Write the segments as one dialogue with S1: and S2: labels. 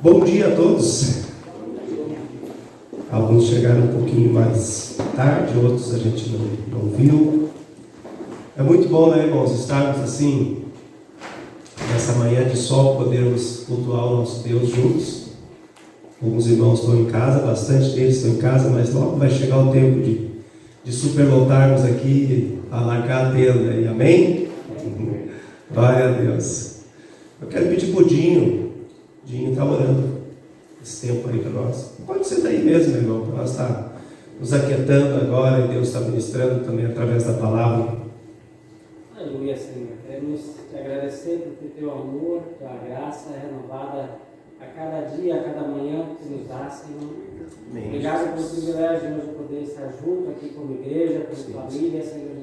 S1: Bom dia a todos. Alguns chegaram um pouquinho mais tarde, outros a gente não viu. É muito bom, né, irmãos, estarmos assim, nessa manhã de sol, podermos cultuar o nosso Deus juntos. Alguns irmãos estão em casa, bastante deles estão em casa, mas logo vai chegar o tempo de superlotarmos aqui, a largar a tenda, e amém? Glória a Deus. Eu quero pedir para o Dinho está orando esse tempo aí para nós. Pode ser daí mesmo, meu irmão, para nós estar nos aquietando agora, e Deus está ministrando também através da palavra.
S2: Aleluia, Senhor. Queremos te agradecer por teu amor, tua graça renovada a cada dia, a cada manhã que tu nos dá, Senhor. Amém. Obrigado pelo privilégio de poder estar junto aqui como igreja, como família, Senhor.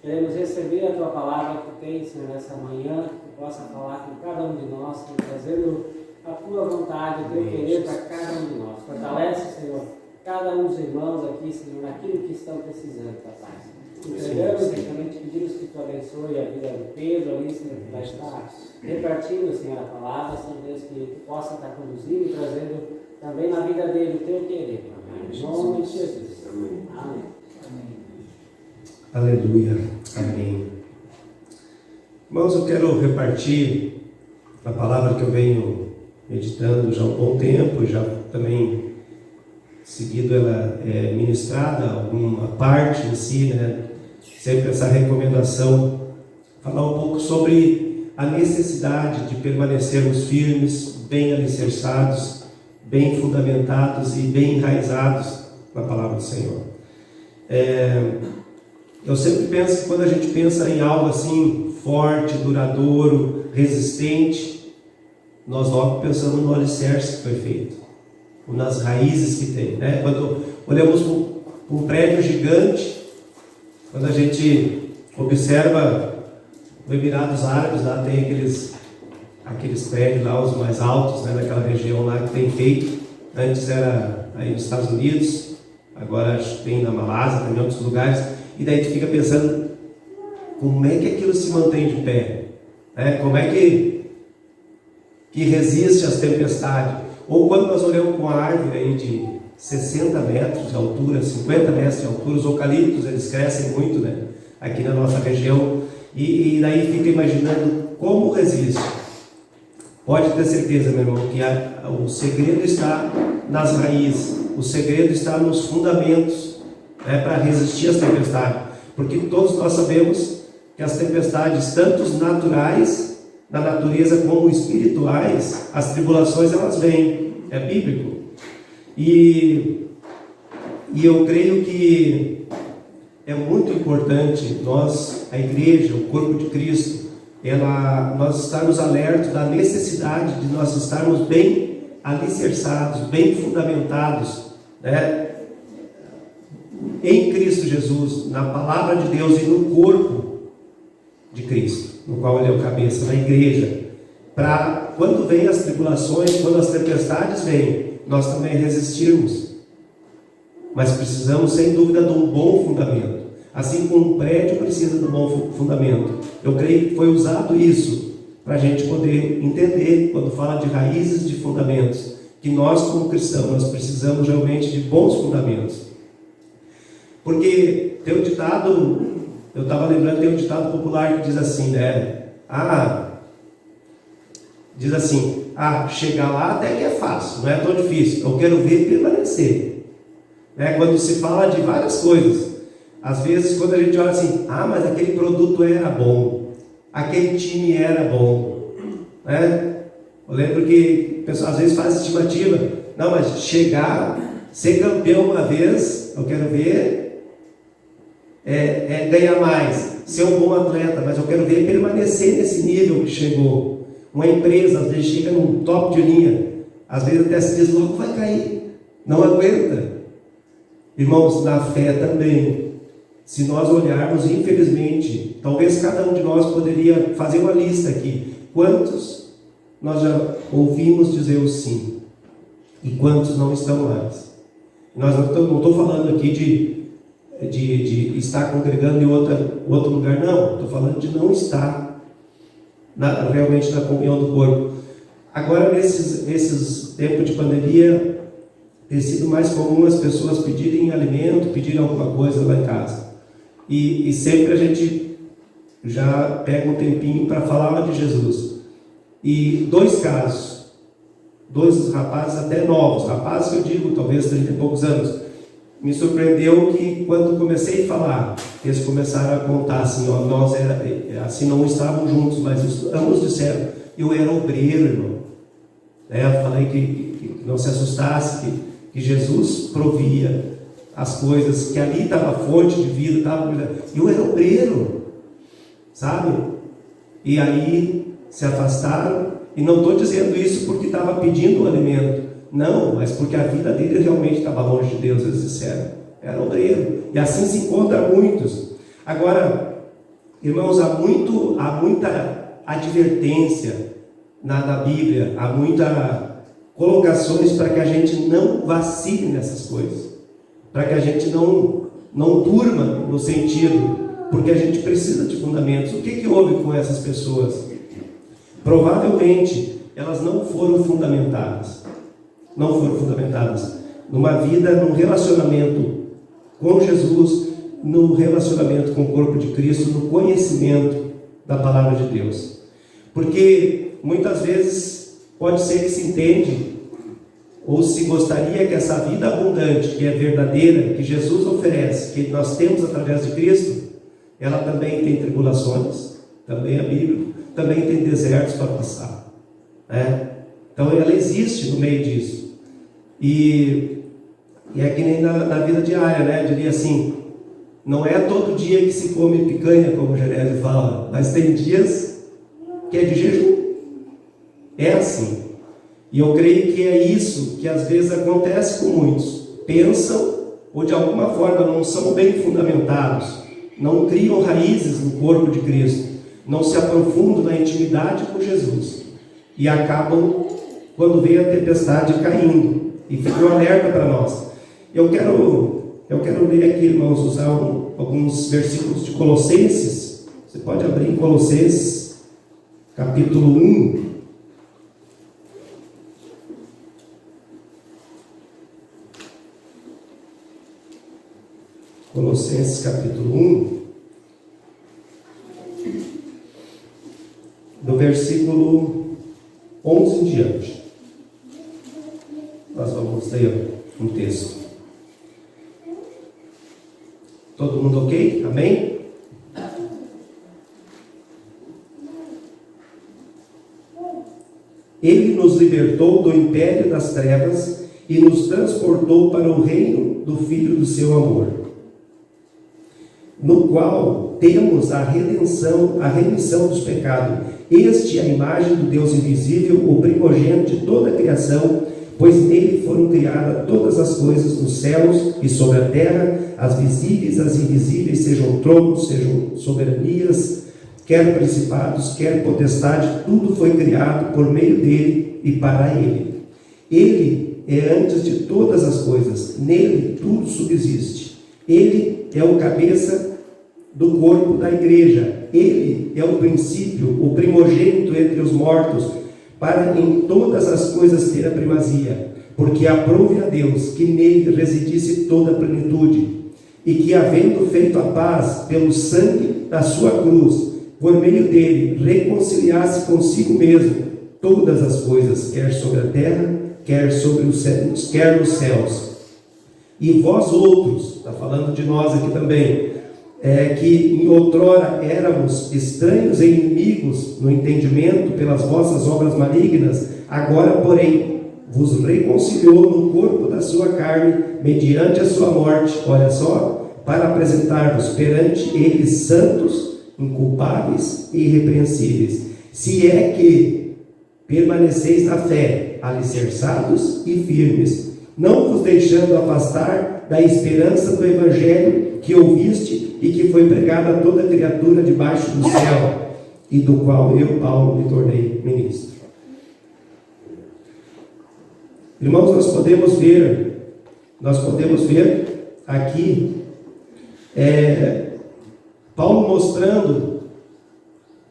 S2: Queremos receber a tua palavra que tu tens, Senhor, nessa manhã, que tu possa falar com cada um de nós, Senhor, trazendo a tua vontade, o teu querer para cada um de nós. Fortalece, Senhor, cada um dos irmãos aqui, Senhor, naquilo que estão precisando, papai. Entregamos e também te pedimos que tu abençoe a vida do Pedro ali, Senhor, que vai estar repartindo, Senhor, a palavra, Senhor Deus, que tu possa estar conduzindo e trazendo também na vida dele o teu querer, papai. Em nome de Jesus. Amém.
S1: Aleluia. Amém. Irmãos, eu quero repartir a palavra que eu venho meditando já há um bom tempo, já também seguido ela é ministrada, alguma parte em si, né? Sempre essa recomendação, falar um pouco sobre a necessidade de permanecermos firmes, bem alicerçados, bem fundamentados e bem enraizados na palavra do Senhor. Eu sempre penso que quando a gente pensa em algo assim, forte, duradouro, resistente, nós logo pensamos no alicerce que foi feito, ou nas raízes que tem, né? Quando olhamos para um prédio gigante, quando a gente observa o Emirados Árabes, lá tem aqueles prédios lá, os mais altos, né, naquela região lá que tem feito. Antes era aí nos Estados Unidos, agora acho que tem na Malásia, também em outros lugares. E daí tu fica pensando, como é que aquilo se mantém de pé? Como é que resiste às tempestades? Ou quando nós olhamos com uma árvore aí de 60 metros de altura, 50 metros de altura, os eucaliptos, eles crescem muito, né? Aqui na nossa região, e daí fica imaginando como resiste. Pode ter certeza, meu irmão, que o segredo está nas raízes, o segredo está nos fundamentos, para resistir às tempestades, porque todos nós sabemos que as tempestades, tanto naturais, na natureza, como espirituais, as tribulações elas vêm, é bíblico. E eu creio que é muito importante nós, a igreja, o corpo de Cristo, nós estarmos alertos da necessidade de nós estarmos bem alicerçados, bem fundamentados, né? Em Cristo Jesus, na palavra de Deus e no corpo de Cristo, no qual Ele é o cabeça, na igreja, para quando vêm as tribulações, quando as tempestades vêm, nós também resistirmos. Mas precisamos, sem dúvida, de um bom fundamento. Assim como um prédio precisa de um bom fundamento. Eu creio que foi usado isso para a gente poder entender, quando fala de raízes de fundamentos, que nós, como cristãos, nós precisamos realmente de bons fundamentos. Porque tem um ditado, eu estava lembrando, tem um ditado popular que diz assim, né? Diz assim, chegar lá até que é fácil, não é tão difícil, eu quero ver permanecer. Quando se fala de várias coisas, às vezes quando a gente olha assim, mas aquele produto era bom, aquele time era bom, né? Eu lembro que o pessoal às vezes faz estimativa, não, mas chegar, ser campeão uma vez, eu quero ver ganhar mais, ser um bom atleta, mas eu quero ver permanecer nesse nível que chegou. Uma empresa, às vezes chega num top de linha, às vezes até se diz, logo vai cair, não aguenta. Irmãos, na fé também, se nós olharmos, infelizmente, talvez cada um de nós poderia fazer uma lista aqui, quantos nós já ouvimos dizer o sim, e quantos não estão mais. Nós não estou falando aqui de estar congregando em outro lugar, não. Estou falando de não estar realmente na comunhão do corpo. Agora, nesses tempos de pandemia, tem sido mais comum as pessoas pedirem alimento, pedirem alguma coisa lá em casa. E sempre a gente já pega um tempinho para falar de Jesus. E 2 casos, 2 rapazes até novos, rapazes que eu digo, talvez 30 e poucos anos, me surpreendeu que quando comecei a falar, eles começaram a contar assim, ó, nós assim, não estávamos juntos, mas ambos disseram, eu era obreiro, irmão. Eu falei que não se assustasse, que Jesus provia as coisas, que ali estava a fonte de vida, eu era obreiro, sabe? E aí se afastaram, e não estou dizendo isso porque estava pedindo o alimento, não, mas porque a vida dele realmente estava longe de Deus, eles disseram, era obreiro, e assim se encontra muitos. Agora, irmãos, há muita advertência na Bíblia, há muitas colocações para que a gente não vacile nessas coisas, para que a gente não durma no sentido, porque a gente precisa de fundamentos. O que houve com essas pessoas? Provavelmente elas não foram fundamentadas numa vida, num relacionamento com Jesus, no relacionamento com o corpo de Cristo, no conhecimento da palavra de Deus. Porque muitas vezes pode ser que se entende, ou se gostaria que essa vida abundante, que é verdadeira, que Jesus oferece, que nós temos através de Cristo, ela também tem tribulações, também é bíblico, também tem desertos para passar, né? Então ela existe no meio disso. E é que nem na vida diária, né? Eu diria assim, não é todo dia que se come picanha, como o Gerésio fala, mas tem dias que é de jejum. É assim. E eu creio que é isso que às vezes acontece com muitos. Pensam, ou de alguma forma não são bem fundamentados, não criam raízes no corpo de Cristo, não se aprofundam na intimidade com Jesus, e acabam, quando vem a tempestade, caindo. E fica um alerta para nós. Eu quero ler aqui, irmãos, usar alguns versículos de Colossenses. Você pode abrir em Colossenses, capítulo 1. Colossenses, capítulo 1. Do versículo 11 em diante. Nós vamos ler um texto. Todo mundo ok? Amém? Ele nos libertou do império das trevas e nos transportou para o reino do Filho do seu amor, no qual temos a redenção, a remissão dos pecados. Este é a imagem do Deus invisível, o primogênito de toda a criação, pois nele foram criadas todas as coisas nos céus e sobre a terra, as visíveis, as invisíveis, sejam tronos, sejam soberanias, quer principados, quer potestade, tudo foi criado por meio dele e para ele. Ele é antes de todas as coisas, nele tudo subsiste. Ele é o cabeça do corpo da igreja, ele é o princípio, o primogênito entre os mortos, para em todas as coisas ter a primazia, porque aprouve a Deus que nele residisse toda a plenitude, e que, havendo feito a paz pelo sangue da sua cruz, por meio dele reconciliasse consigo mesmo todas as coisas, quer sobre a terra, quer sobre os céus, quer nos céus. E vós outros, está falando de nós aqui também, que em outrora éramos estranhos e inimigos no entendimento pelas vossas obras malignas, agora, porém, vos reconciliou no corpo da sua carne, mediante a sua morte, olha só, para apresentar-vos perante ele santos, inculpáveis e irrepreensíveis, se é que permaneceis na fé, alicerçados e firmes, não vos deixando afastar da esperança do evangelho que ouviste e que foi pregado a toda criatura debaixo do céu, e do qual eu, Paulo, me tornei ministro. Irmãos, nós podemos ver aqui Paulo mostrando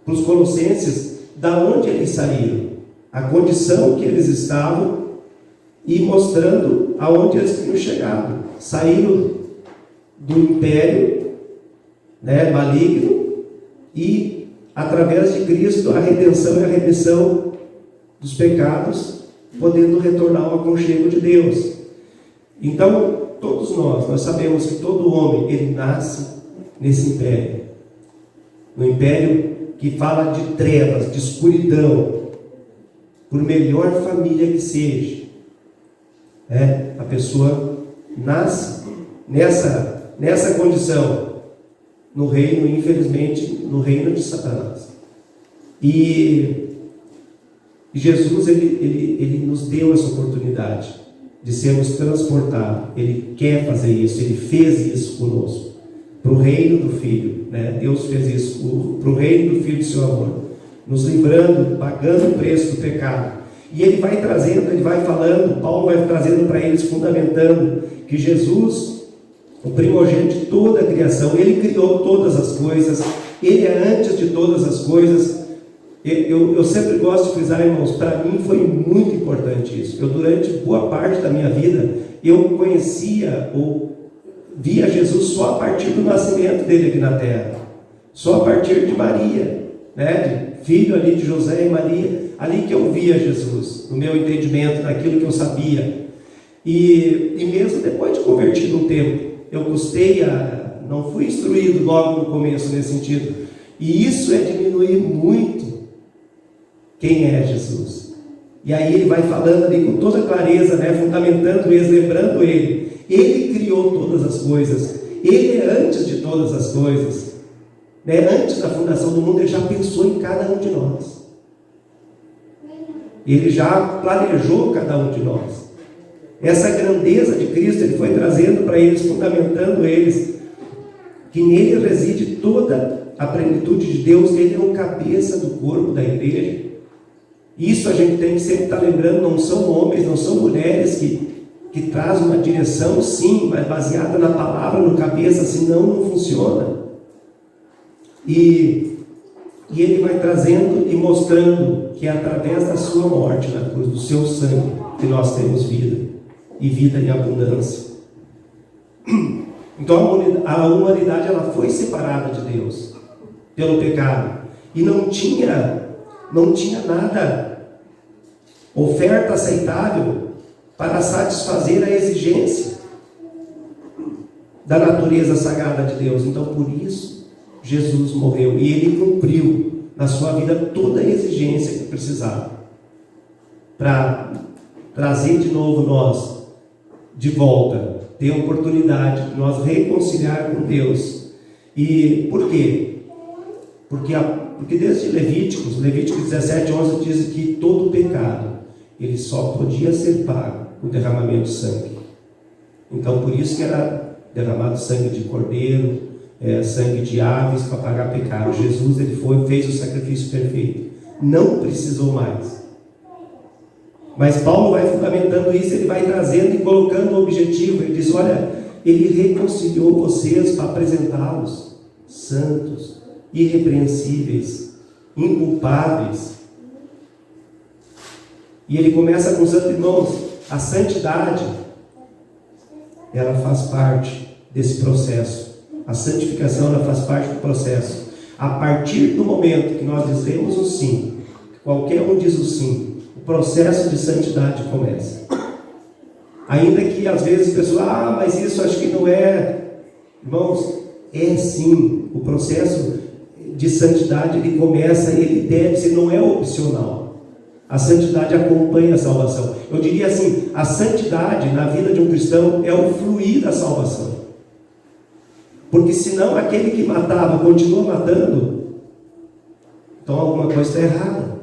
S1: para os colossenses da onde eles saíram. a condição que eles estavam e mostrando aonde eles tinham chegado. Saíram do império, né, maligno, e através de Cristo a redenção e a remissão dos pecados, podendo retornar ao aconchego de Deus. Então, todos nós sabemos que todo homem, ele nasce nesse império. No império que fala de trevas, de escuridão. Por melhor família que seja, a pessoa nasce nessa condição, no reino, infelizmente, no reino de Satanás. E Jesus, ele nos deu essa oportunidade de sermos transportados. Ele quer fazer isso, ele fez isso conosco, para o reino do Filho, né? Deus fez isso para o reino do Filho do seu amor, nos livrando, pagando o preço do pecado. E ele vai trazendo, ele vai falando, Paulo vai trazendo para eles, fundamentando que Jesus, o primogênito de toda a criação, ele criou todas as coisas, ele é antes de todas as coisas. Eu sempre gosto de frisar, irmãos, para mim foi muito importante isso. Eu, durante boa parte da minha vida, eu conhecia ou via Jesus só a partir do nascimento dele aqui na terra, só a partir de Maria, né? De filho ali de José e Maria, ali que eu via Jesus, no meu entendimento, naquilo que eu sabia. E mesmo depois de convertido um tempo, eu não fui instruído logo no começo nesse sentido. E isso é diminuir muito quem é Jesus. E aí ele vai falando ali com toda clareza, né, fundamentando eles, lembrando ele. Ele criou todas as coisas. Ele é antes de todas as coisas. Né? Antes da fundação do mundo, ele já pensou em cada um de nós. Ele já planejou cada um de nós. Essa grandeza de Cristo, ele foi trazendo para eles, fundamentando eles, que nele reside toda a plenitude de Deus. Ele é o cabeça do corpo da igreja. Isso a gente tem que sempre estar lembrando, não são homens, não são mulheres que trazem uma direção, sim, mas baseada na palavra, no cabeça, senão não funciona. E ele vai trazendo e mostrando que é através da sua morte na cruz, do seu sangue, que nós temos vida, e vida em abundância. Então a humanidade, ela foi separada de Deus pelo pecado, e não tinha nada, oferta aceitável para satisfazer a exigência da natureza sagrada de Deus. Então, por isso, Jesus morreu, e ele cumpriu na sua vida toda a exigência que precisava para trazer de novo nós de volta, ter a oportunidade de nós reconciliar com Deus. E por quê? Porque desde Levítico 17:11 diz que todo pecado, ele só podia ser pago com derramamento de sangue. Então, por isso que era derramado sangue de cordeiro, sangue de aves para pagar pecado. Jesus, ele fez o sacrifício perfeito, não precisou mais. Mas Paulo vai fundamentando isso, ele vai trazendo e colocando o objetivo. Ele diz, olha, ele reconciliou vocês para apresentá-los santos, irrepreensíveis, inculpáveis. E ele começa com os irmãos, a santidade, ela faz parte desse processo. A santificação, ela faz parte do processo. A partir do momento que nós dizemos o sim, qualquer um diz o sim, o processo de santidade começa. Ainda que às vezes a pessoa, mas isso acho que não é. Irmãos, é sim. O processo de santidade, ele começa, ele deve ser, não é opcional. A santidade acompanha a salvação. Eu diria assim, a santidade na vida de um cristão é o fluir da salvação. Porque senão aquele que matava continua matando, então alguma coisa está errada.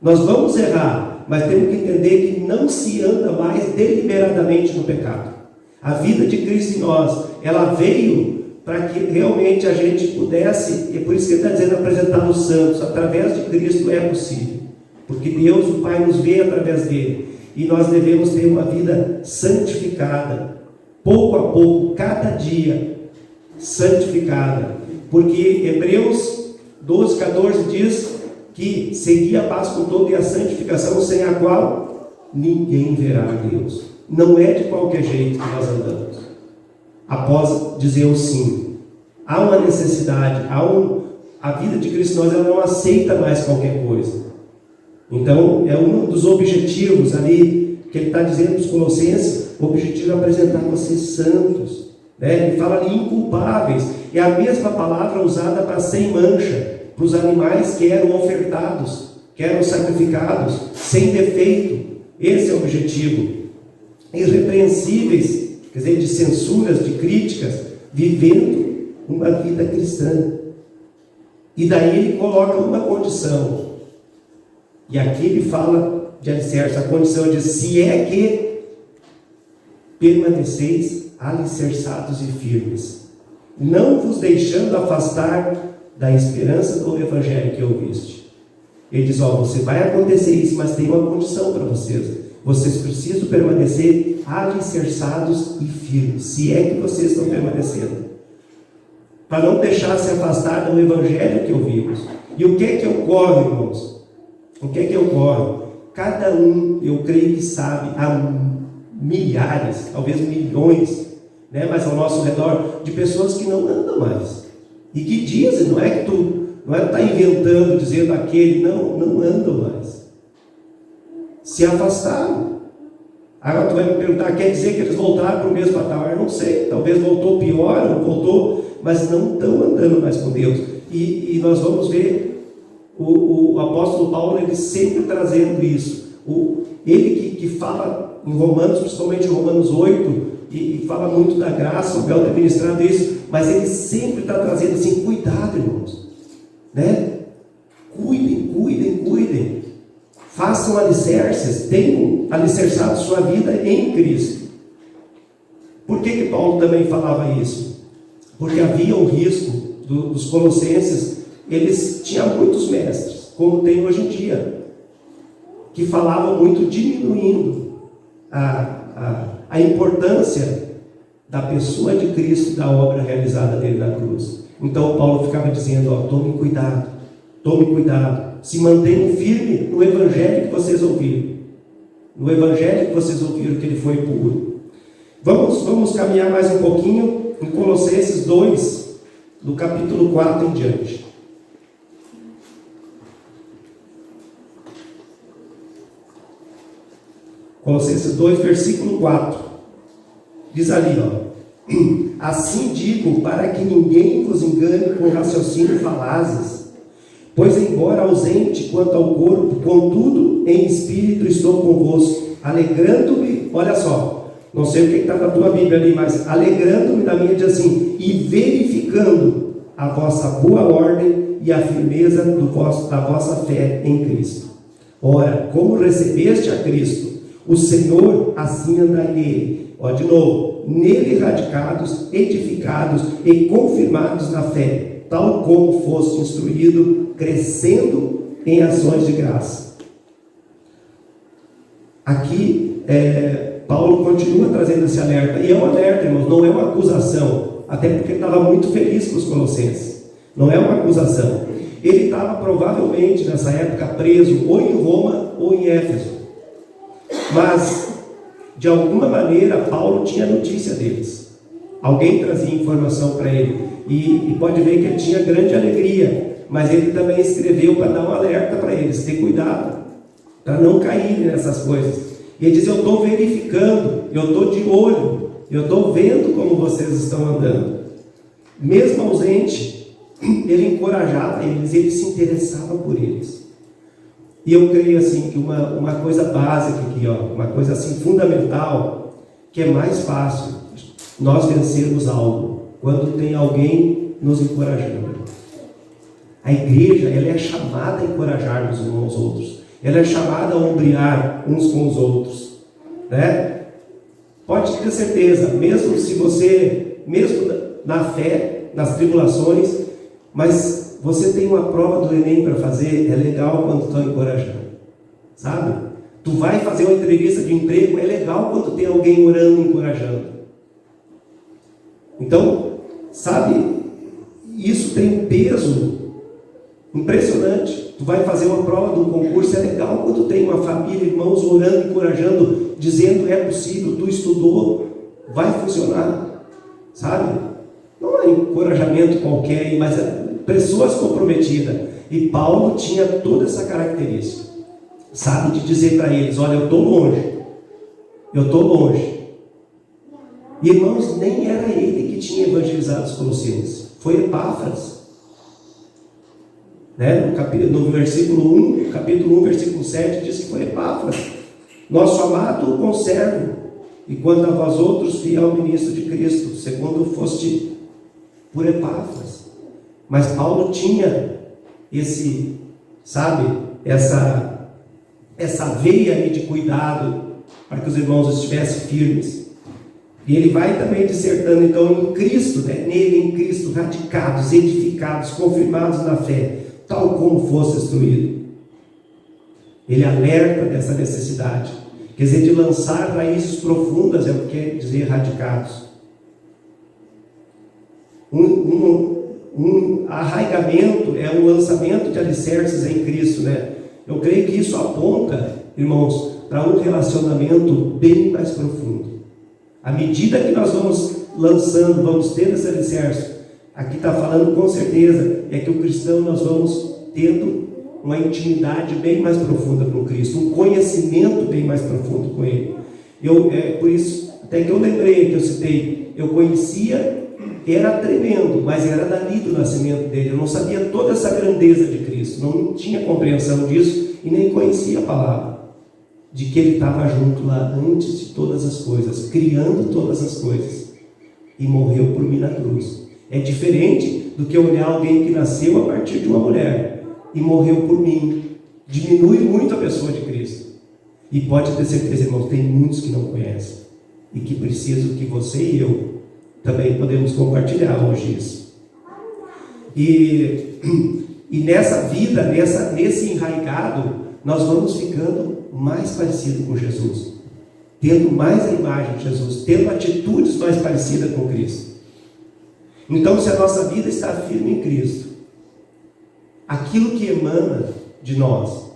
S1: Nós vamos errar, mas temos que entender que não se anda mais deliberadamente no pecado. A vida de Cristo em nós, ela veio para que realmente a gente pudesse, e por isso que ele está dizendo, apresentar os santos. Através de Cristo é possível, porque Deus, o Pai, nos vê através dele, e nós devemos ter uma vida santificada, pouco a pouco, cada dia santificada, porque Hebreus 12:14 diz que que seguir a paz com todo e a santificação, sem a qual ninguém verá a Deus. Não é de qualquer jeito que nós andamos. Após dizer o sim, há uma necessidade, a vida de Cristo nós ela não aceita mais qualquer coisa. Então, é um dos objetivos ali que ele está dizendo para os Colossenses. O objetivo é apresentar vocês santos, né? Ele fala ali inculpáveis. É a mesma palavra usada para sem mancha, para os animais que eram ofertados, que eram sacrificados, sem defeito. Esse é o objetivo. Irrepreensíveis, quer dizer, de censuras, de críticas, vivendo uma vida cristã. E daí ele coloca uma condição. E aqui ele fala de alicerce, a condição diz: se é que permaneceis alicerçados e firmes, não vos deixando afastar da esperança do evangelho que ouviste. Ele diz: você vai acontecer isso, mas tem uma condição para vocês. Vocês precisam permanecer alicerçados e firmes, se é que vocês estão permanecendo, para não deixar se afastar do evangelho que ouvimos. E o que é que ocorre, irmãos? O que é que ocorre? Cada um, eu creio que sabe, há milhares, talvez milhões, né, mas ao nosso redor, de pessoas que não andam mais. E que dizem, não é que tu está inventando, dizendo aquele, não andam mais. Se afastaram. Agora tu vai me perguntar, quer dizer que eles voltaram para o mesmo patamar? Eu não sei, talvez voltou pior, ou voltou, mas não estão andando mais com Deus. E nós vamos ver o apóstolo Paulo, ele sempre trazendo isso. Ele que fala em Romanos, principalmente em Romanos 8, e fala muito da graça, o Bel tem ministrado isso, mas ele sempre está trazendo assim: cuidado, irmãos, né? Cuidem, façam alicerces, tenham alicerçado sua vida em Cristo. Por que Paulo também falava isso? Porque havia o risco dos colossenses, eles tinham muitos mestres, como tem hoje em dia, que falavam muito, diminuindo a importância da pessoa de Cristo, da obra realizada dele na cruz. Então Paulo ficava dizendo: tome cuidado, se mantenham firme no evangelho que vocês ouviram, que ele foi puro. Vamos caminhar mais um pouquinho em Colossenses 2, do capítulo 4 em diante. Colossenses 2, versículo 4. Diz ali, assim digo, para que ninguém vos engane com raciocínio falazes, pois embora ausente quanto ao corpo, contudo em espírito estou convosco, alegrando-me, olha só, não sei o que está na tua Bíblia ali, mas alegrando-me da minha, diz assim, e verificando a vossa boa ordem e a firmeza da vossa fé em Cristo. Ora, como recebeste a Cristo, o Senhor, assim andai nele. De novo, nele radicados, edificados e confirmados na fé, tal como foste instruído, crescendo em ações de graça. Aqui, Paulo continua trazendo esse alerta, e é um alerta, irmãos, não é uma acusação, até porque ele estava muito feliz com os colossenses, não é uma acusação. Ele estava provavelmente nessa época preso ou em Roma ou em Éfeso, mas de alguma maneira Paulo tinha notícia deles, alguém trazia informação para ele, e pode ver que ele tinha grande alegria, mas ele também escreveu para dar um alerta para eles, ter cuidado, para não caírem nessas coisas. E ele diz: eu estou verificando, eu estou de olho, eu estou vendo como vocês estão andando. Mesmo ausente, ele encorajava eles, ele se interessava por eles. E eu creio assim que uma coisa básica aqui, uma coisa assim fundamental, que é mais fácil nós vencermos algo quando tem alguém nos encorajando. A igreja, ela é chamada a encorajar-nos uns aos outros, ela é chamada a ombrear uns com os outros, né? Pode ter certeza, mesmo se você, mesmo na fé, nas tribulações, mas você tem uma prova do Enem para fazer, é legal quando estão encorajando, sabe? Tu vai fazer uma entrevista de emprego, é legal quando tem alguém orando e encorajando. Então, sabe, isso tem peso Impressionante. Tu vai fazer uma prova de um concurso, é legal quando tem uma família, irmãos orando, encorajando, dizendo é possível, tu estudou, vai funcionar, sabe? Não é encorajamento qualquer, mas é pessoas comprometidas. E Paulo tinha toda essa característica, sabe, de dizer para eles: olha, eu estou longe. Irmãos, nem era ele que tinha evangelizado os colossenses, foi Epáfras. No versículo 1, capítulo 1, versículo 7, diz que foi Epáfras, nosso amado conservo, e quanto a vós outros, fiel ministro de Cristo, segundo foste por Epáfras. Mas Paulo tinha esse, sabe, essa veia aí de cuidado, para que os irmãos estivessem firmes. E ele vai também dissertando, então, em Cristo, nele, em Cristo, radicados, edificados, confirmados na fé, tal como fosse instruído. Ele alerta dessa necessidade, quer dizer, de lançar raízes profundas, é o que quer dizer radicados. Um arraigamento é um lançamento de alicerces em Cristo, Eu creio que isso aponta, irmãos, para um relacionamento bem mais profundo. À medida que nós vamos lançando, vamos tendo esse alicerce, aqui está falando com certeza, é que o cristão nós vamos tendo uma intimidade bem mais profunda com Cristo, um conhecimento bem mais profundo com Ele. Por isso, até que eu lembrei, que eu citei, eu conhecia, era tremendo, mas era dali do nascimento dele, eu não sabia toda essa grandeza de Cristo, não tinha compreensão disso e nem conhecia a palavra, de que Ele estava junto lá antes de todas as coisas, criando todas as coisas, e morreu por mim na cruz. É diferente do que olhar alguém que nasceu a partir de uma mulher e morreu por mim. Diminui muito a pessoa de Cristo. E pode ter certeza, irmãos, tem muitos que não conhecem e que precisam que você e eu também podemos compartilhar hoje isso. E nessa vida, nesse enraizado, nós vamos ficando mais parecidos com Jesus, tendo mais a imagem de Jesus, tendo atitudes mais parecidas com Cristo. Então, se a nossa vida está firme em Cristo, aquilo que emana de nós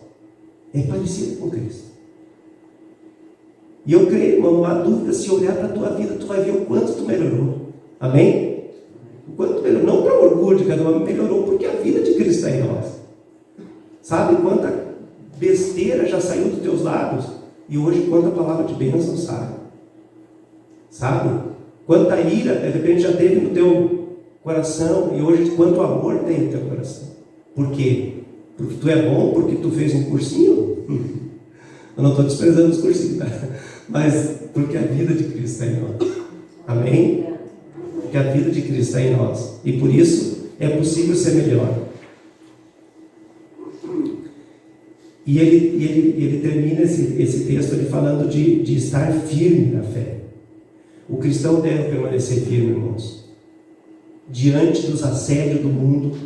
S1: é parecido com Cristo. E eu creio, irmão, não há dúvida, se olhar para a tua vida, tu vai ver o quanto tu melhorou. Amém? O quanto tu melhorou, não para orgulho de cada um, melhorou porque a vida de Cristo está em nós. Sabe quanta besteira já saiu dos teus lábios e hoje quanta palavra de bênção sai. Sabe? Quanta ira, de repente, já teve no teu coração e hoje quanto amor tem no teu coração. Por quê? Porque tu é bom, porque tu fez um cursinho? Eu não estou desprezando os cursinhos, tá? Mas porque a vida de Cristo está em nós. Amém? Porque a vida de Cristo está em nós. E por isso é possível ser melhor. E ele termina esse texto ele falando de estar firme na fé. O cristão deve permanecer firme, irmãos, diante dos assédios do mundo,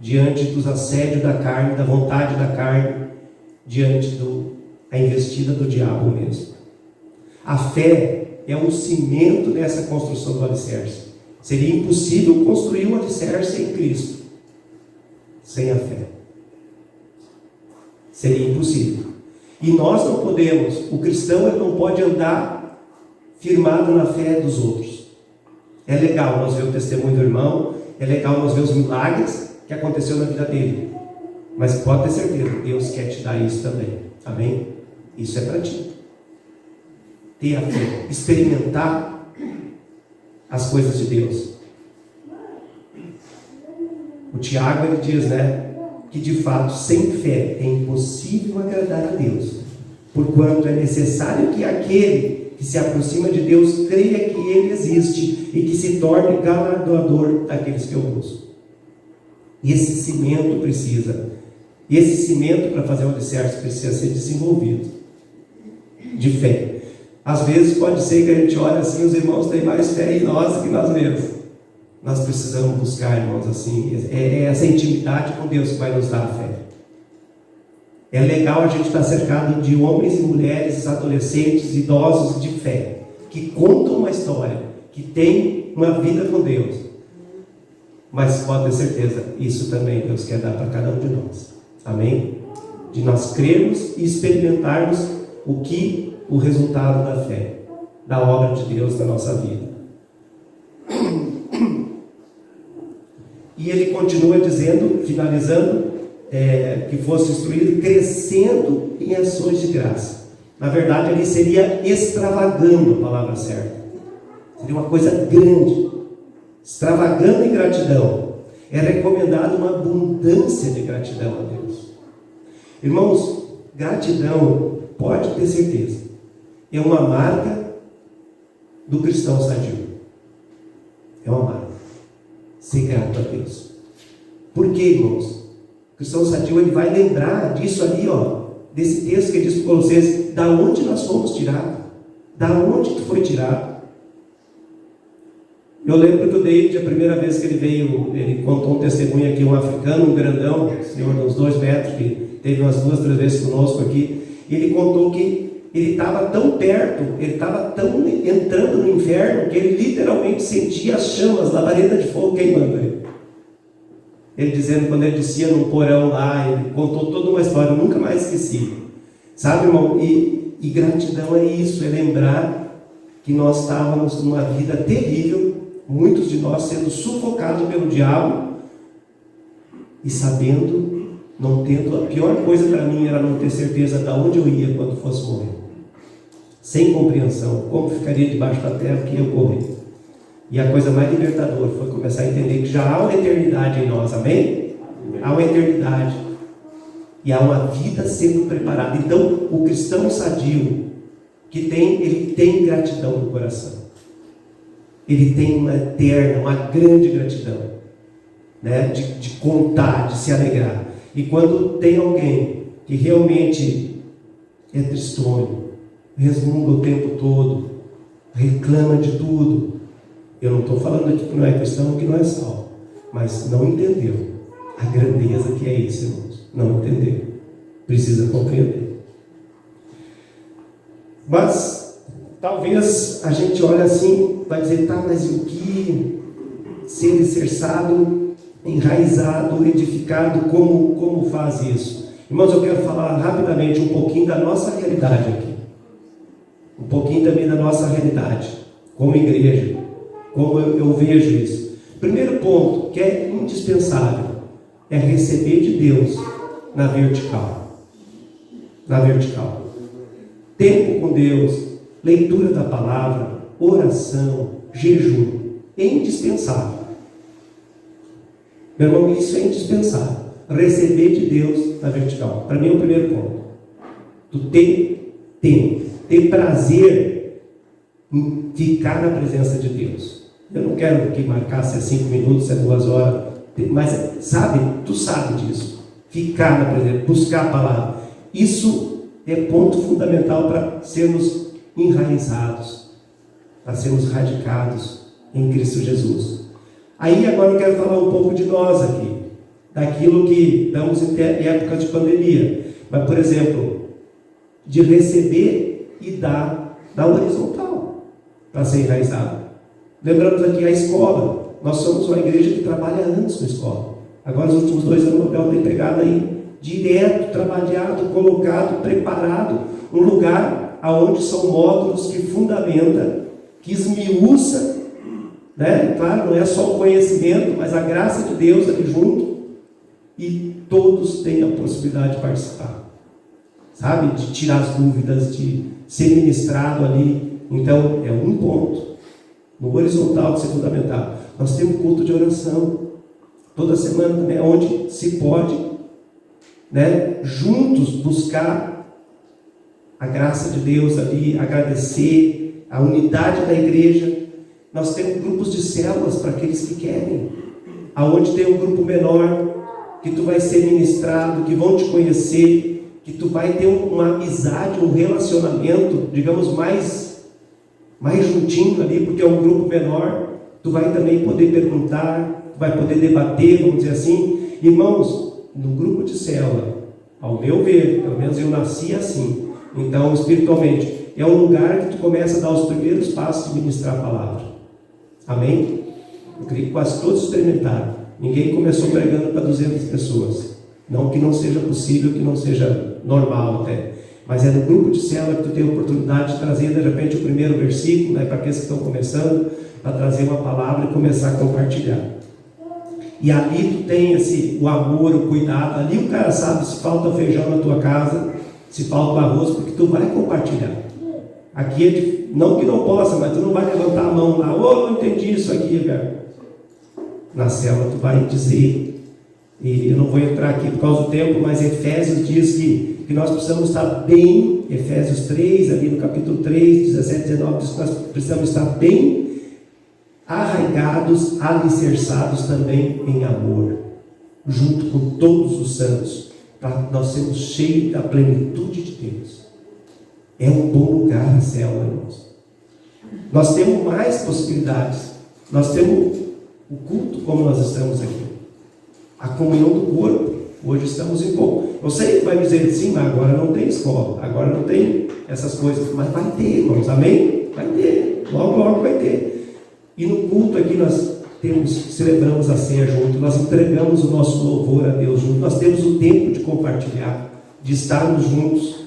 S1: diante dos assédios da carne, da vontade da carne, diante da investida do diabo mesmo. A fé é um cimento nessa construção do alicerce. Seria impossível construir um alicerce em Cristo sem a fé. Seria impossível. E nós não podemos, o cristão ele não pode andar firmado na fé dos outros. É legal nós ver o testemunho do irmão, é legal nós ver os milagres que aconteceu na vida dele. Mas pode ter certeza, Deus quer te dar isso também. Amém? Isso é para ti. Ter a fé, experimentar as coisas de Deus. O Tiago ele diz, que de fato sem fé é impossível agradar a Deus, porquanto é necessário que aquele que se aproxima de Deus creia que Ele existe e que se torne galardoador daqueles que o buscam. Esse cimento para fazer o alicerce precisa ser desenvolvido de fé. Às vezes pode ser que a gente olhe assim, os irmãos têm mais fé em nós do que nós mesmos. Nós precisamos buscar, irmãos, assim, é essa intimidade com Deus que vai nos dar a fé. É legal a gente estar cercado de homens e mulheres, adolescentes, idosos de fé, que contam uma história, que têm uma vida com Deus. Mas pode ter certeza, isso também Deus quer dar para cada um de nós. Amém? De nós crermos e experimentarmos o resultado da fé, da obra de Deus na nossa vida. E ele continua dizendo, finalizando, que fosse instruído, crescendo em ações de graça. Na verdade, ali seria extravagando, a palavra certa. Seria uma coisa grande. Extravagando em gratidão. É recomendado uma abundância de gratidão a Deus. Irmãos, gratidão, pode ter certeza, é uma marca do cristão sadio. É uma marca. Ser grato a Deus. Por quê, irmãos? O cristão sadio, ele vai lembrar disso ali, desse texto que diz para Colossenses, da onde nós fomos tirados. Da onde tu foi tirado. Eu lembro que o David, a primeira vez que ele veio, ele contou um testemunho aqui, um africano, um grandão, senhor de uns 2 metros, que teve umas 2, 3 vezes conosco aqui. Ele contou que ele estava tão perto, ele estava tão entrando no inferno, que ele literalmente sentia as chamas, labareda de fogo queimando ele. Ele dizendo, quando ele descia num porão lá, ele contou toda uma história, eu nunca mais esqueci. Sabe, irmão? E gratidão é isso, é lembrar que nós estávamos numa vida terrível, muitos de nós sendo sufocados pelo diabo, e sabendo, não tendo, a pior coisa para mim era não ter certeza de onde eu ia quando fosse morrer. Sem compreensão, como ficaria debaixo da terra, que ia ocorrer. E a coisa mais libertadora foi começar a entender que já há uma eternidade em nós, amém? Há uma eternidade. E há uma vida sendo preparada. Então, o cristão sadio, ele tem gratidão no coração. Ele tem uma eterna, uma grande gratidão, né? de contar, de se alegrar. E quando tem alguém que realmente é tristonho, resmunga o tempo todo, reclama de tudo, eu não estou falando aqui que não é cristão, que não é salvo, mas não entendeu a grandeza que é isso, irmãos. Não entendeu. Precisa compreender. Mas talvez a gente olhe assim, vai dizer, tá, mas e o que ser alicerçado, enraizado, edificado, como faz isso? Irmãos, eu quero falar rapidamente um pouquinho da nossa realidade aqui. Um pouquinho também da nossa realidade, como igreja, como eu vejo isso. Primeiro ponto, que é indispensável, é receber de Deus na vertical. Na vertical. Tempo com Deus, leitura da palavra, oração, jejum. É indispensável. Meu irmão, isso é indispensável. Receber de Deus na vertical. Para mim é o primeiro ponto. Tu ter prazer em ficar na presença de Deus. Eu não quero que marcasse 5 minutos, 2 horas, mas tu sabe disso. Ficar na presença, buscar a palavra. Isso é ponto fundamental para sermos enraizados, para sermos radicados em Cristo Jesus. Aí agora eu quero falar um pouco de nós aqui, daquilo que estamos em época de pandemia. Mas, por exemplo, de receber e dar na horizontal, para ser enraizado. Lembramos aqui a escola. Nós somos uma igreja que trabalha anos com a escola. Agora, nos últimos 2 anos, o Nobel tem pegado aí, direto, trabalhado, colocado, preparado, um lugar onde são módulos que fundamenta, que esmiuça, né? Claro, não é só o conhecimento, mas a graça de Deus ali junto, e todos têm a possibilidade de participar, sabe? De tirar as dúvidas, de ser ministrado ali. Então, é um ponto. No horizontal de ser fundamental. Nós temos culto de oração toda semana também, onde se pode, né, juntos buscar a graça de Deus ali, agradecer a unidade da igreja. Nós temos grupos de células para aqueles que querem, aonde tem um grupo menor que tu vai ser ministrado, que vão te conhecer, que tu vai ter uma amizade, um relacionamento, digamos, mais juntinho ali, porque é um grupo menor. Tu vai também poder perguntar, tu vai poder debater, vamos dizer assim. Irmãos, no grupo de célula, ao meu ver, pelo menos eu nasci assim, então espiritualmente, é um lugar que tu começa a dar os primeiros passos de ministrar a palavra. Amém? Eu creio que quase todos experimentaram. Ninguém começou pregando para 200 pessoas. Não que não seja possível, que não seja normal até. Mas é no grupo de célula que tu tem a oportunidade de trazer, de repente, o primeiro versículo, né, para aqueles que estão começando, para trazer uma palavra e começar a compartilhar. E ali tu tem o amor, o cuidado. Ali o cara sabe se falta feijão na tua casa, se falta arroz, porque tu vai compartilhar. Aqui não que não possa, mas tu não vai levantar a mão lá, não entendi isso aqui, cara. Na célula tu vai dizer, e eu não vou entrar aqui por causa do tempo, mas Efésios diz que nós precisamos estar bem, Efésios 3, ali no capítulo 3, 17, 19, diz que nós precisamos estar bem arraigados, alicerçados também em amor, junto com todos os santos, para nós sermos cheios da plenitude de Deus. É um bom lugar a célula, irmãos. Nós temos mais possibilidades. Nós temos o culto como nós estamos aqui, a comunhão do corpo. Hoje estamos em pouco. Eu sei que vai me dizer sim, mas agora não tem escola, agora não tem essas coisas, mas vai ter, irmãos, amém? Vai ter, logo logo vai ter. E no culto aqui nós celebramos a ceia junto, nós entregamos o nosso louvor a Deus junto, nós temos o tempo de compartilhar, de estarmos juntos.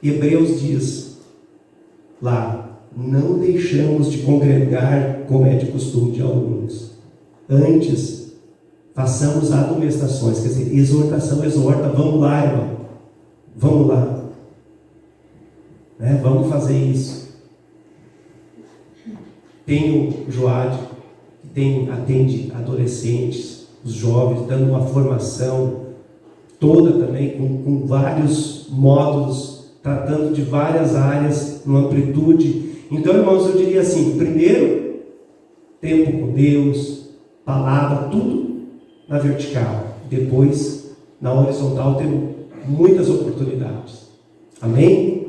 S1: Hebreus diz lá, não deixamos de congregar como é de costume de alguns. Antes, façamos admoestações, quer dizer, exortação, exorta, vamos lá, irmão, vamos lá, né? Vamos fazer isso. Tem o Joad, que atende adolescentes, os jovens, dando uma formação toda também, com vários módulos, tratando de várias áreas, numa amplitude. Então, irmãos, eu diria assim, primeiro, tempo com Deus, palavra, tudo na vertical. Depois, na horizontal, temos muitas oportunidades. Amém?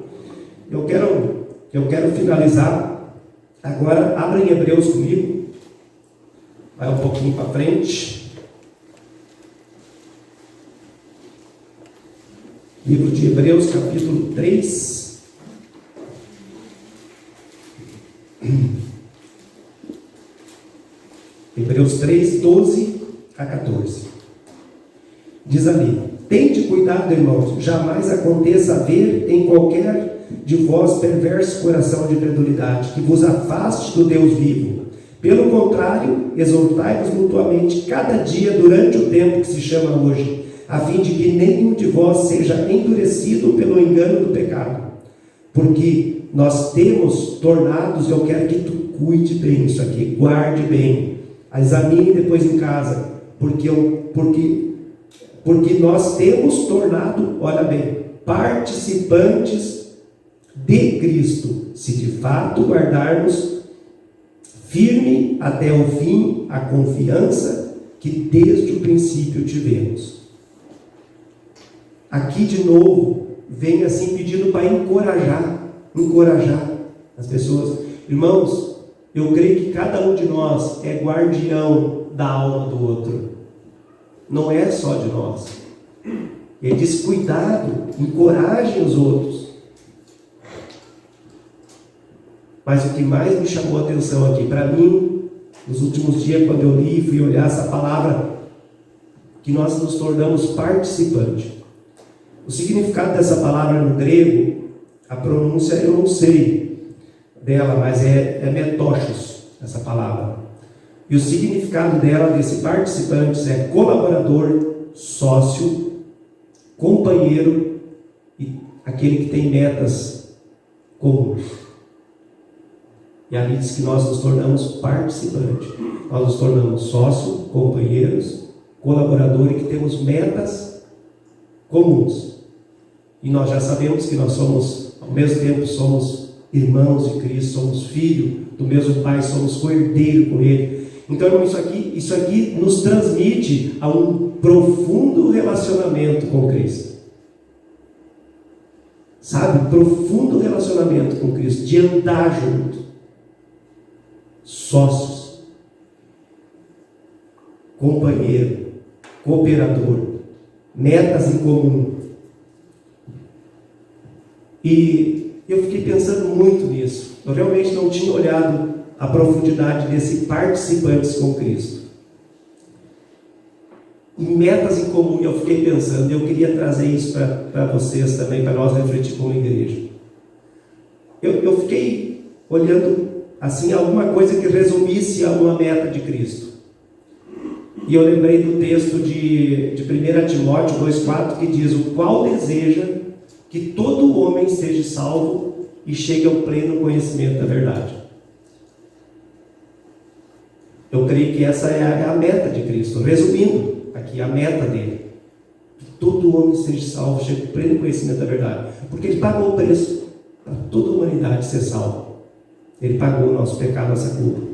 S1: Eu quero finalizar. Agora, abra em Hebreus comigo. Vai um pouquinho para frente. Livro de Hebreus, capítulo 3. Hebreus 3, 12 a 14. Diz ali: tende cuidado, irmãos, jamais aconteça haver em qualquer de vós perverso coração de credulidade, que vos afaste do Deus vivo. Pelo contrário, exortai-vos mutuamente cada dia durante o tempo que se chama hoje, a fim de que nenhum de vós seja endurecido pelo engano do pecado. Porque nós temos tornados, eu quero que tu cuide bem isso aqui, guarde bem, examine depois em casa, porque nós temos tornado, olha bem, participantes de Cristo, se de fato guardarmos firme até o fim a confiança que desde o princípio tivemos. Aqui de novo vem assim pedindo para encorajar as pessoas. Irmãos, eu creio que cada um de nós é guardião da alma do outro, não é só de nós. Ele diz: cuidado, encorajem os outros. Mas o que mais me chamou a atenção aqui, para mim, nos últimos dias, quando eu li e fui olhar essa palavra, que nós nos tornamos participante. O significado dessa palavra no grego, a pronúncia eu não sei dela, mas é metochos, essa palavra. E o significado dela, desse participantes, é colaborador, sócio, companheiro e aquele que tem metas comuns. E ali diz que nós nos tornamos participantes. Nós nos tornamos sócios, companheiros, colaboradores, que temos metas comuns. E nós já sabemos que nós somos, ao mesmo tempo, somos irmãos de Cristo, somos filhos do mesmo Pai, somos co-herdeiros com Ele. Então, isso aqui nos transmite a um profundo relacionamento com Cristo. Sabe? Profundo relacionamento com Cristo, de andar junto. Sócios, companheiro, cooperador, metas em comum. E eu fiquei pensando muito nisso. Eu realmente não tinha olhado a profundidade desse participantes com Cristo. em metas em comum. Eu fiquei pensando, eu queria trazer isso para vocês também, para nós refletir como igreja. Eu fiquei olhando assim alguma coisa que resumisse a uma meta de Cristo. E eu lembrei do texto de 1 Timóteo 2,4, que diz: o qual deseja que todo homem seja salvo e chegue ao pleno conhecimento da verdade. Eu creio que essa é a meta de Cristo. Resumindo aqui, a meta dele: que todo homem seja salvo, chegue ao pleno conhecimento da verdade. Porque ele pagou o preço para toda a humanidade ser salvo. Ele pagou o nosso pecado, nossa culpa.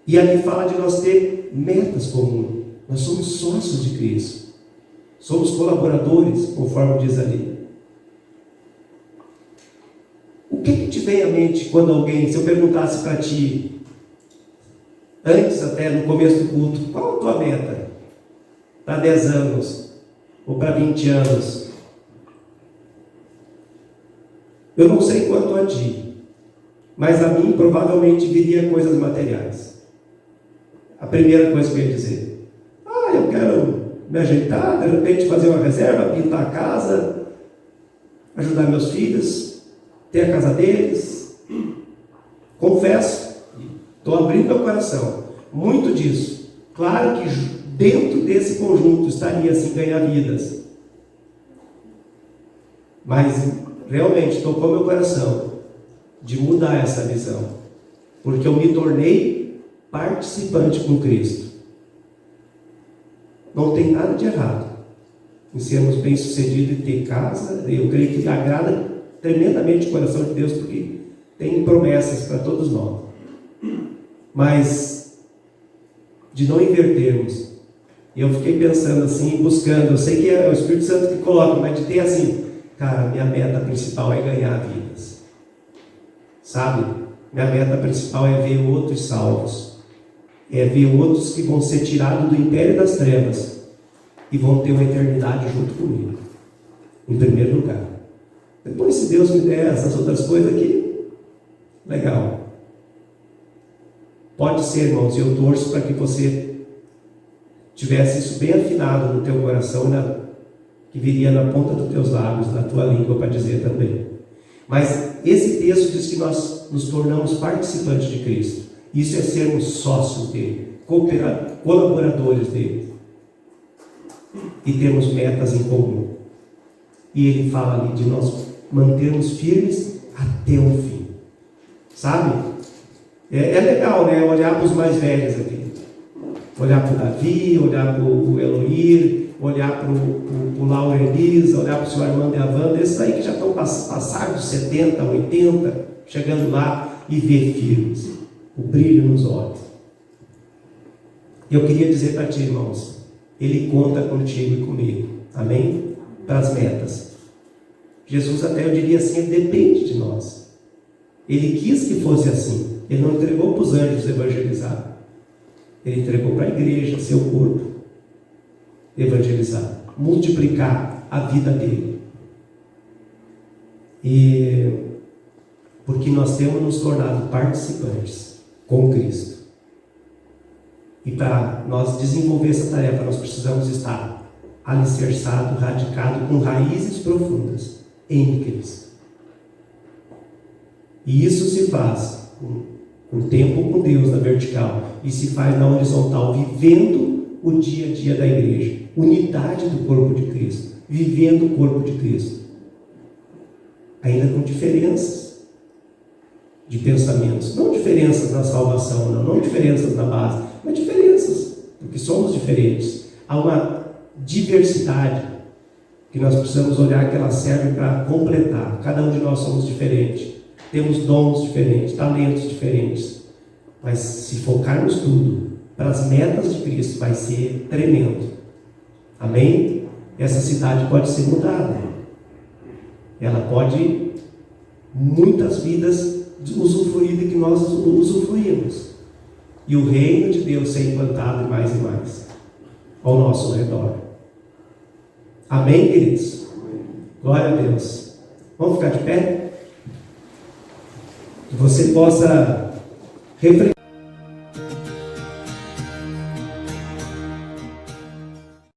S1: E ali fala de nós ter metas comuns. Nós somos sócios de Cristo. Somos colaboradores, conforme diz ali. O que te vem à mente quando alguém, se eu perguntasse para ti, antes até no começo do culto, qual a tua meta? Para 10 anos? Ou para 20 anos? Eu não sei quanto a ti, mas a mim provavelmente viria coisas materiais. A primeira coisa que eu ia dizer: eu quero me ajeitar, de repente fazer uma reserva, pintar a casa, ajudar meus filhos, ter a casa deles. Confesso, estou abrindo meu coração, muito disso. Claro que dentro desse conjunto estaria assim, ganhar vidas. Mas realmente tocou meu coração de mudar essa visão, porque eu me tornei participante com Cristo. Não tem nada de errado em sermos bem-sucedidos e ter casa. Eu creio que agrada tremendamente o coração de Deus, porque tem promessas para todos nós. Mas de não invertermos. E eu fiquei pensando assim, buscando. Eu sei que é o Espírito Santo que coloca, mas de ter assim: cara, minha meta principal é ganhar vidas. Sabe? Minha meta principal é ver outros salvos. É ver outros que vão ser tirados do império das trevas e vão ter uma eternidade junto comigo, em primeiro lugar. Depois, se Deus me der essas outras coisas aqui, legal. Pode ser, irmãos, e eu torço para que você tivesse isso bem afinado no teu coração, que viria na ponta dos teus lábios, na tua língua, para dizer também. Mas esse texto diz que nós nos tornamos participantes de Cristo. Isso é sermos sócios dele, colaboradores dele. E temos metas em comum. E ele fala ali de nós mantermos firmes até o fim. Sabe? É legal, né? Olhar para os mais velhos aqui. Olhar para o Davi, olhar para o Eloir, olhar para o Laura Elisa, olhar para o senhor Armando e a Wanda, esses aí que já estão passados dos 70, 80, chegando lá, e ver firmes. O brilho nos olhos. Eu queria dizer para ti, irmãos, ele conta contigo e comigo. Amém? Para as metas. Jesus até, eu diria assim, ele depende de nós. Ele quis que fosse assim. Ele não entregou para os anjos evangelizar. Ele entregou para a igreja, seu corpo, evangelizar, multiplicar a vida dele. E porque nós temos nos tornado participantes com Cristo. E para nós desenvolver essa tarefa, nós precisamos estar alicerçado, radicado, com raízes profundas em Cristo. E isso se faz com o tempo com Deus na vertical, e se faz na horizontal, vivendo o dia a dia da igreja, unidade do corpo de Cristo, vivendo o corpo de Cristo, ainda com diferenças de pensamentos, não diferenças na salvação, não diferenças na base, mas diferenças, porque somos diferentes. Há uma diversidade que nós precisamos olhar, que ela serve para completar. Cada um de nós somos diferentes, temos dons diferentes, talentos diferentes, mas se focarmos tudo para as metas de Cristo, vai ser tremendo. Amém? Essa cidade pode ser mudada, ela pode, muitas vidas usufruir do que nós usufruímos, e o reino de Deus ser implantado mais e mais ao nosso redor. Amém, queridos? Glória a Deus. Vamos ficar de pé? Que você possa refletir.